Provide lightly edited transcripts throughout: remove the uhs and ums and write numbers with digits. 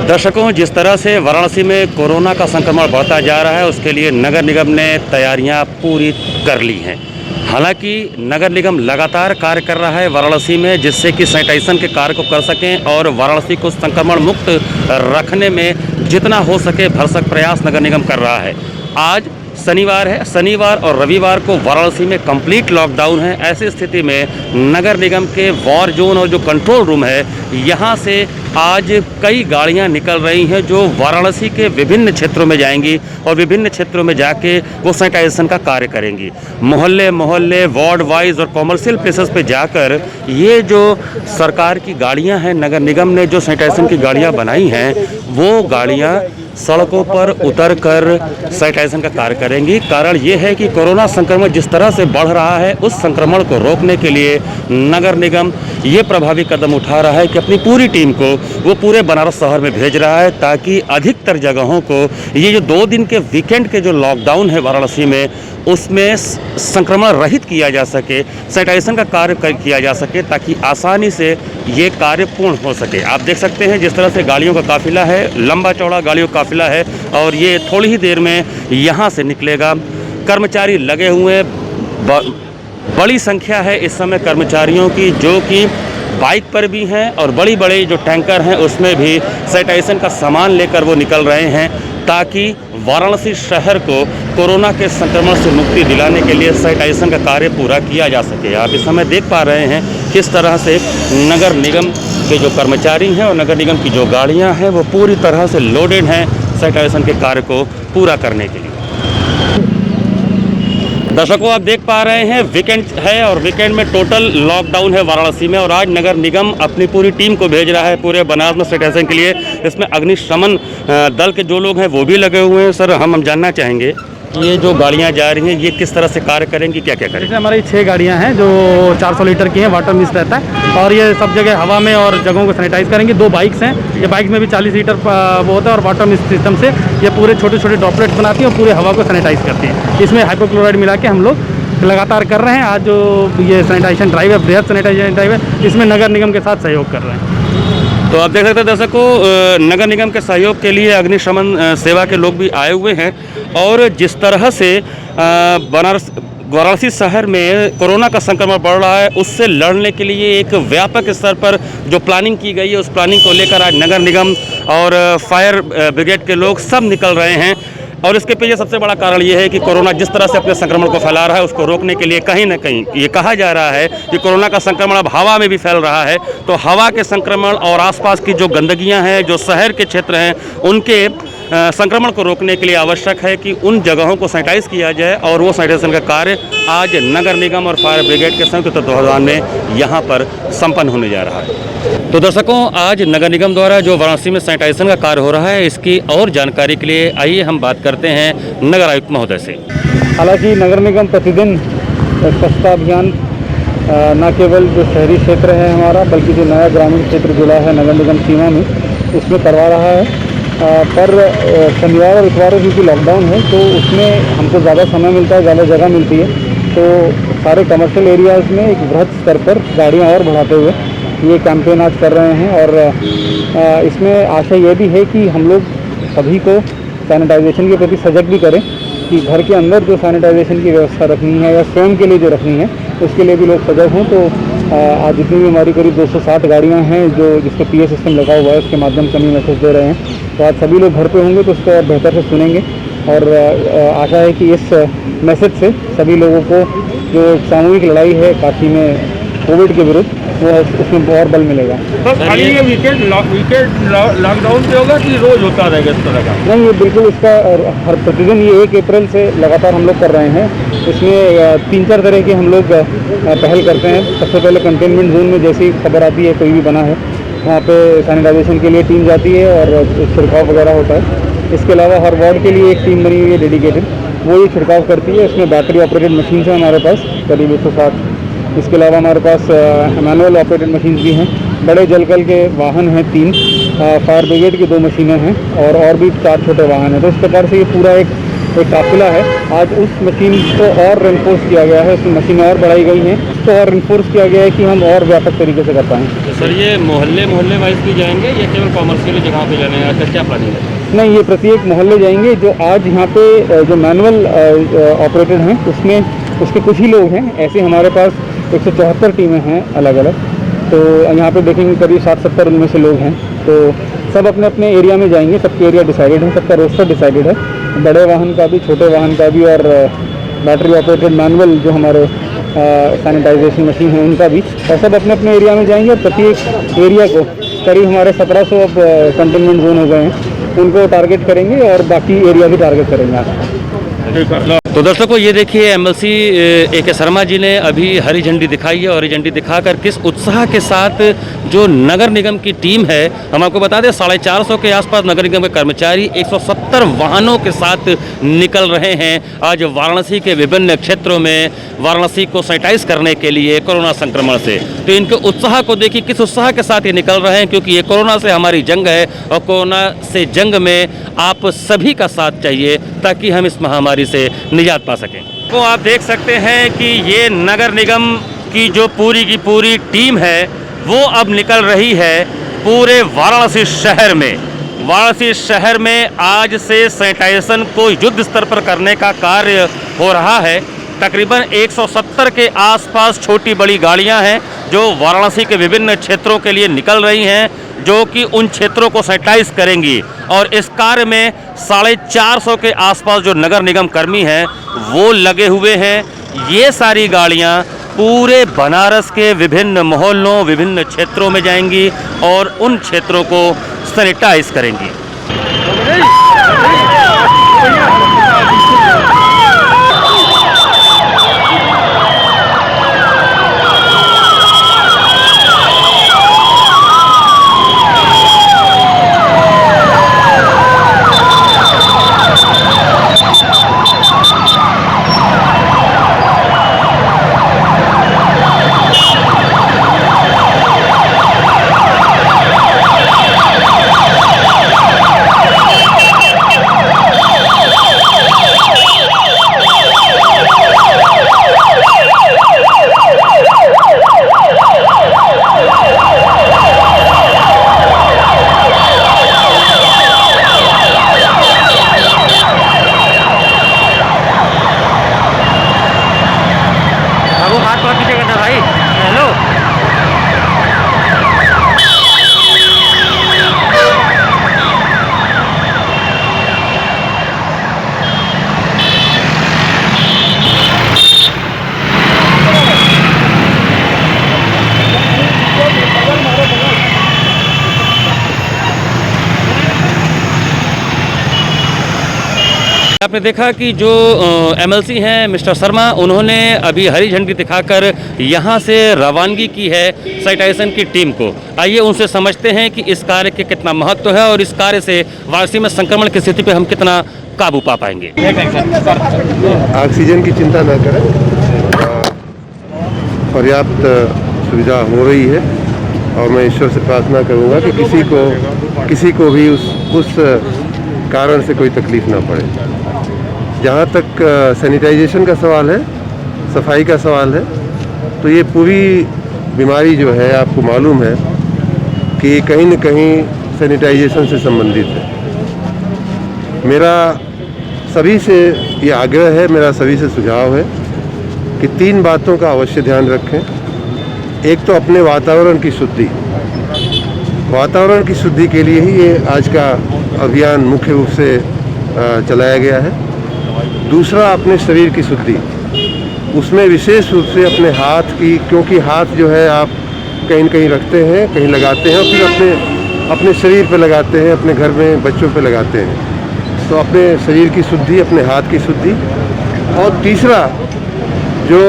दर्शकों, जिस तरह से वाराणसी में कोरोना का संक्रमण बढ़ता जा रहा है, उसके लिए नगर निगम ने तैयारियां पूरी कर ली हैं। हालांकि नगर निगम लगातार कार्य कर रहा है वाराणसी में, जिससे कि सैनिटाइजेशन के कार्य को कर सकें और वाराणसी को संक्रमण मुक्त रखने में जितना हो सके भरसक प्रयास नगर निगम कर रहा है। आज शनिवार है, शनिवार और रविवार को वाराणसी में कंप्लीट लॉकडाउन है। ऐसी स्थिति में नगर निगम के वॉर जोन और जो कंट्रोल रूम है, यहाँ से आज कई गाड़ियाँ निकल रही हैं जो वाराणसी के विभिन्न क्षेत्रों में जाएंगी और विभिन्न क्षेत्रों में जाके वो सैनिटाइजेशन का कार्य करेंगी। मोहल्ले मोहल्ले, वार्ड वाइज और कॉमर्शियल प्लेसेस पे जाकर ये जो सरकार की गाड़ियाँ हैं, नगर निगम ने जो सैनिटाइजेशन की गाड़ियाँ बनाई हैं, वो गाड़ियाँ सड़कों पर उतरकर सैनिटाइजेशन का कार्य करेंगी। कारण ये है कि कोरोना संक्रमण जिस तरह से बढ़ रहा है, उस संक्रमण को रोकने के लिए नगर निगम ये प्रभावी कदम उठा रहा है कि अपनी पूरी टीम को वो पूरे बनारस शहर में भेज रहा है, ताकि अधिकतर जगहों को ये जो 2 दिन के वीकेंड के जो लॉकडाउन है वाराणसी में, उसमें संक्रमण रहित किया जा सके, सैनिटाइजेशन का कार्य किया जा सके, ताकि आसानी से ये कार्य पूर्ण हो सके। आप देख सकते हैं जिस तरह से गाड़ियों का काफिला है, लंबा चौड़ा गाड़ियों का काफिला है और ये थोड़ी ही देर में यहाँ से निकलेगा। कर्मचारी लगे हुए हैं, बड़ी संख्या है इस समय कर्मचारियों की, जो कि बाइक पर भी हैं और बड़ी बड़ी जो टैंकर हैं उसमें भी सैनिटाइजेशन का सामान लेकर वो निकल रहे हैं, ताकि वाराणसी शहर को कोरोना के संक्रमण से मुक्ति दिलाने के लिए सैनिटाइजेशन का कार्य पूरा किया जा सके। आप इस समय देख पा रहे हैं किस तरह से नगर निगम के जो कर्मचारी हैं और नगर निगम की जो गाड़ियां हैं वो पूरी तरह से लोडेड हैं सैनिटाइजेशन के कार्य को पूरा करने के लिए। दर्शकों, आप देख पा रहे हैं वीकेंड है और वीकेंड में टोटल लॉकडाउन है वाराणसी में, और आज नगर निगम अपनी पूरी टीम को भेज रहा है पूरे बनारस में सैनिटाइजेशन के लिए। इसमें अग्निशमन दल के जो लोग हैं वो भी लगे हुए हैं। सर, हम जानना चाहेंगे कि ये जो गाड़ियाँ जा रही हैं ये किस तरह से कार्य करेंगी, क्या क्या करेंगी? हमारी 6 गाड़ियाँ हैं जो 400 लीटर की हैं, वाटर मिस्ट रहता है और ये सब जगह हवा में और जगहों को सैनिटाइज करेंगी। 2 बाइक्स हैं, ये बाइक में भी 40 लीटर वो होता है और वाटर मिस्ट सिस्टम से ये पूरे छोटे छोटे ड्रॉपलेट्स बनाती हैं और पूरे हवा को सैनिटाइज करती हैं। इसमें हाइपोक्लोराइड मिला के हम लोग लगातार कर रहे हैं। आज जो ये सैनिटाइजेशन ड्राइव है, बृहद सैनिटाइजेशन ड्राइव है, इसमें नगर निगम के साथ सहयोग कर रहे हैं। तो आप देख सकते हैं दर्शकों, नगर निगम के सहयोग के लिए अग्निशमन सेवा के लोग भी आए हुए हैं और जिस तरह से वाराणसी शहर में कोरोना का संक्रमण बढ़ रहा है, उससे लड़ने के लिए एक व्यापक स्तर पर जो प्लानिंग की गई है, उस प्लानिंग को लेकर आज नगर निगम और फायर ब्रिगेड के लोग सब निकल रहे हैं। और इसके पीछे सबसे बड़ा कारण ये है कि कोरोना जिस तरह से अपने संक्रमण को फैला रहा है, उसको रोकने के लिए कहीं ना कहीं ये कहा जा रहा है कि कोरोना का संक्रमण अब हवा में भी फैल रहा है। तो हवा के संक्रमण और आसपास की जो गंदगियां हैं, जो शहर के क्षेत्र हैं, उनके संक्रमण को रोकने के लिए आवश्यक है कि उन जगहों को सैनिटाइज किया जाए और वो सैनिटाइजेशन का कार्य आज नगर निगम और फायर ब्रिगेड के संयुक्त तत्वावधान में यहाँ पर संपन्न होने जा रहा है। तो दर्शकों, आज नगर निगम द्वारा जो वाराणसी में सैनिटाइजेशन का कार्य हो रहा है, इसकी और जानकारी के लिए आइए हम बात करते हैं नगर आयुक्त महोदय से। हालांकि नगर निगम प्रतिदिन स्वच्छता अभियान न केवल जो शहरी क्षेत्र है हमारा, बल्कि जो नया ग्रामीण क्षेत्र जुड़ा है नगर निगम सीमा में, उसमें करवा रहा है। पर शनिवार और इतवार क्योंकि लॉकडाउन है तो उसमें हमको ज़्यादा समय मिलता है, ज़्यादा जगह मिलती है, तो सारे कमर्शियल एरियाज़ में एक बृहद स्तर पर गाड़ियाँ और बढ़ाते हुए ये कैंपेन आज कर रहे हैं। और इसमें आशा ये भी है कि हम लोग सभी को सैनिटाइजेशन के प्रति सजग भी करें कि घर के अंदर जो सैनिटाइजेशन की व्यवस्था रखनी है या स्वयं के लिए जो रखनी है, उसके लिए भी लोग सजग हों। तो आज जितनी भी हमारी करीब 260 गाड़ियां हैं जो जिसको PA सिस्टम लगा हुआ है, उसके माध्यम से हम मैसेज दे रहे हैं। तो आज सभी लोग घर पे होंगे तो उसको और बेहतर से सुनेंगे और आशा है कि इस मैसेज से सभी लोगों को जो सामूहिक लड़ाई है काशी में कोविड के विरुद्ध, वो उसमें और बल मिलेगा। तो खाली ये वीकेंड लॉकडाउन पे होगा कि रोज होता रहेगा इस तरह का? नहीं, ये बिल्कुल इसका हर प्रतिदिन ये 1 अप्रैल से लगातार हम लोग कर रहे हैं। इसमें 3-4 तरह के हम लोग पहल करते हैं। सबसे पहले कंटेनमेंट जोन में जैसी खबर आती है कोई भी बना है, वहाँ पे सैनिटाइजेशन के लिए टीम जाती है और छिड़काव वगैरह होता है। इसके अलावा हर वार्ड के लिए एक टीम बनी हुई है डेडिकेटेड, वो ये छिड़काव करती है। इसमें बैटरी ऑपरेटेड मशीन है हमारे पास करीब 160। इसके अलावा हमारे पास मैनुअल ऑपरेटेड मशीन भी हैं। बड़े जलकल के वाहन हैं 3, फायर ब्रिगेड की 2 मशीनें हैं और भी 4 छोटे वाहन हैं। तो इस प्रकार से ये पूरा एक एक काफिला है। आज उस मशीन को और रेनफोर्स किया गया है, उसमें मशीन और बढ़ाई गई हैं, तो और रेनफोर्स किया गया है कि हम और व्यापक तरीके से कर पाएँ। तो सर ये मोहल्ले वाइज भी जाएंगे या केवल कॉमर्शियल जगह पे जाने का क्या प्लानिंग है? नहीं, ये प्रत्येक मोहल्ले जाएंगे। जो आज यहाँ पे जो मैनुअल ऑपरेटेड हैं उसमें उसके कुछ ही लोग हैं। ऐसे हमारे पास 174 टीमें हैं अलग अलग, तो यहाँ पे देखेंगे करीब 60-70 उनमें से लोग हैं। तो सब अपने अपने एरिया में जाएंगे, सबके एरिया डिसाइडेड है, सबका रोस्टर डिसाइडेड है, बड़े वाहन का भी, छोटे वाहन का भी, और बैटरी ऑपरेटेड मैनुअल जो हमारे सैनिटाइजेशन मशीन है उनका भी, और सब अपने अपने एरिया में जाएंगे। और प्रत्येक एरिया को करीब हमारे 1700 अब कंटेनमेंट जोन हो गए हैं, उनको टारगेट करेंगे और बाकी एरिया भी टारगेट करेंगे। तो दर्शकों ये देखिए एमएलसी ए.के. शर्मा जी ने अभी हरी झंडी दिखाई है और हरी झंडी दिखाकर किस उत्साह के साथ जो नगर निगम की टीम है, हम आपको बता दें 450 के आसपास नगर निगम के कर्मचारी 170 वाहनों के साथ निकल रहे हैं आज वाराणसी के विभिन्न क्षेत्रों में वाराणसी को सैनिटाइज करने के लिए कोरोना संक्रमण से। तो इनके उत्साह को देखिए किस उत्साह के साथ ये निकल रहे हैं, क्योंकि ये कोरोना से हमारी जंग है और कोरोना से जंग में आप सभी का साथ चाहिए ताकि हम इस महामारी से निजात पा सकें। तो आप देख सकते हैं कि ये नगर निगम की जो पूरी की पूरी टीम है वो अब निकल रही है पूरे वाराणसी शहर में। वाराणसी शहर में आज से सैनिटाइजेशन को युद्ध स्तर पर करने का कार्य हो रहा है। तकरीबन 170 के आसपास छोटी बड़ी गाड़ियां हैं जो वाराणसी के विभिन्न क्षेत्रों के लिए निकल रही हैं, जो कि उन क्षेत्रों को सैनिटाइज करेंगी। और इस कार्य में 450 के आसपास जो नगर निगम कर्मी हैं वो लगे हुए हैं। ये सारी गाड़ियां पूरे बनारस के विभिन्न मोहल्लों, विभिन्न क्षेत्रों में जाएंगी और उन क्षेत्रों को सैनिटाइज करेंगी। आपने देखा कि जो एमएलसी हैं मिस्टर शर्मा, उन्होंने अभी हरी झंडी दिखाकर यहाँ से रवानगी की है सैनिटाइजेशन की टीम को। आइए उनसे समझते हैं कि इस कार्य के कितना महत्व है और इस कार्य से वाराणसी में संक्रमण की स्थिति पर हम कितना काबू पा पाएंगे। ऑक्सीजन की चिंता न करें, पर्याप्त सुविधा हो रही है और मैं ईश्वर से प्रार्थना करूंगा कि किसी को भी उस कारण से कोई तकलीफ ना पड़े। जहाँ तक सैनिटाइजेशन का सवाल है, सफाई का सवाल है, तो ये पूरी बीमारी जो है आपको मालूम है कि कहीं न कहीं सैनिटाइजेशन से संबंधित है। मेरा सभी से ये आग्रह है, मेरा सभी से सुझाव है कि 3 बातों का अवश्य ध्यान रखें। एक तो अपने वातावरण की शुद्धि, वातावरण की शुद्धि के लिए ही ये आज का अभियान मुख्य रूप से चलाया गया है। दूसरा अपने शरीर की शुद्धि, उसमें विशेष रूप से अपने हाथ की, क्योंकि हाथ जो है आप कहीं न कहीं रखते हैं, कहीं लगाते हैं और फिर अपने शरीर पे लगाते हैं, अपने घर में बच्चों पे लगाते हैं। तो अपने शरीर की शुद्धि, अपने हाथ की शुद्धि। और तीसरा जो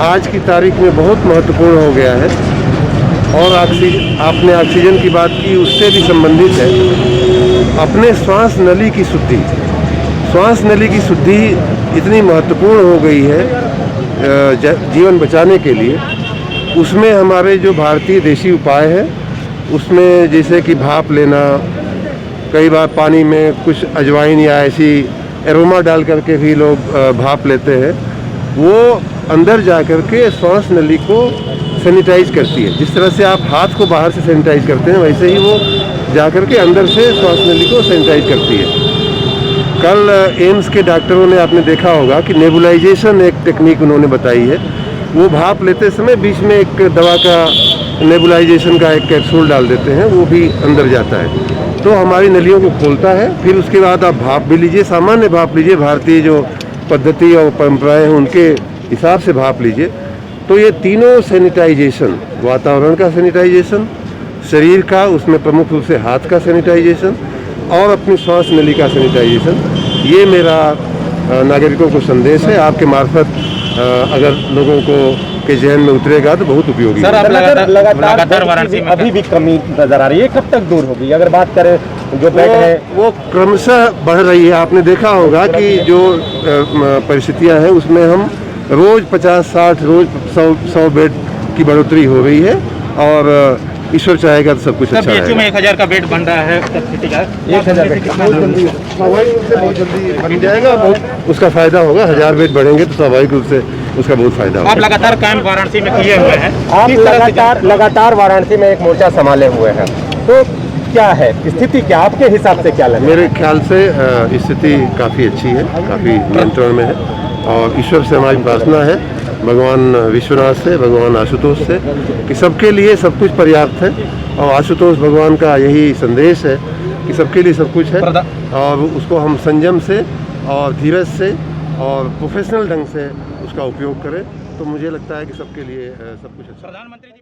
आज की तारीख में बहुत महत्वपूर्ण हो गया है और आपने ऑक्सीजन की बात की, उससे भी संबंधित है, अपने श्वास नली की शुद्धि। श्वास नली की शुद्धि इतनी महत्वपूर्ण हो गई है जीवन बचाने के लिए। उसमें हमारे जो भारतीय देशी उपाय हैं, उसमें जैसे कि भाप लेना, कई बार पानी में कुछ अजवाइन या ऐसी एरोमा डाल करके भी लोग भाप लेते हैं, वो अंदर जा कर के श्वास नली को सैनिटाइज करती है। जिस तरह से आप हाथ को बाहर से सैनिटाइज करते हैं, वैसे ही वो जा कर के अंदर से श्वास नली को सैनिटाइज करती है। कल एम्स के डॉक्टरों ने, आपने देखा होगा कि नेबुलाइजेशन एक टेक्निक उन्होंने बताई है। वो भाप लेते समय बीच में एक दवा का नेबुलाइजेशन का एक कैप्सूल डाल देते हैं, वो भी अंदर जाता है, तो हमारी नलियों को खोलता है। फिर उसके बाद आप भाप भी लीजिए, सामान्य भाप लीजिए, भारतीय जो पद्धति और परंपराएं हैं उनके हिसाब से भाप लीजिए। तो ये तीनों सैनिटाइजेशन, वातावरण का सैनिटाइजेशन, शरीर का, उसमें प्रमुख रूप से हाथ का सैनिटाइजेशन और अपनी श्वास नली का सैनिटाइजेशन, ये मेरा नागरिकों को संदेश है। आपके मार्फत अगर लोगों को के जहन में उतरेगा तो बहुत उपयोगी सर, है। आप लगातार वाराणसी में अभी भी कमी नजर आ रही है, कब तक दूर होगी? अगर बात करें जो बेड है वो क्रमशः बढ़ रही है। आपने देखा होगा कि जो परिस्थितियां हैं उसमें हम रोज 50-60, रोज 100 बेड की बढ़ोतरी हो रही है, और ईश्वर चाहेगा तो सब कुछ अच्छा बीएचयू में है। 1000 का बेड बन रहा है, तब स्थिति का 1000 बेड स्वाभाविक रूप से बहुत जल्दी बन जाएगा, बहुत उसका फायदा होगा। 1000 बेड बढ़ेंगे तो स्वाभाविक रूप से उसका बहुत फायदा आप होगा। लगातार कैंप वाराणसी में किए हुए हैं, आप किस तरह से लगातार वाराणसी में एक मोर्चा संभाले हुए हैं, तो क्या है स्थिति, क्या आपके हिसाब से क्या लगे? मेरे ख्याल से स्थिति काफ़ी अच्छी है, काफ़ी नियंत्रण में है, और ईश्वर से हमारी प्रार्थना है, भगवान विश्वनाथ से, भगवान आशुतोष से, कि सबके लिए सब कुछ पर्याप्त है। और आशुतोष भगवान का यही संदेश है कि सबके लिए सब कुछ है, और उसको हम संयम से और धीरज से और प्रोफेशनल ढंग से उसका उपयोग करें, तो मुझे लगता है कि सबके लिए सब कुछ अच्छा है। प्रधानमंत्री जी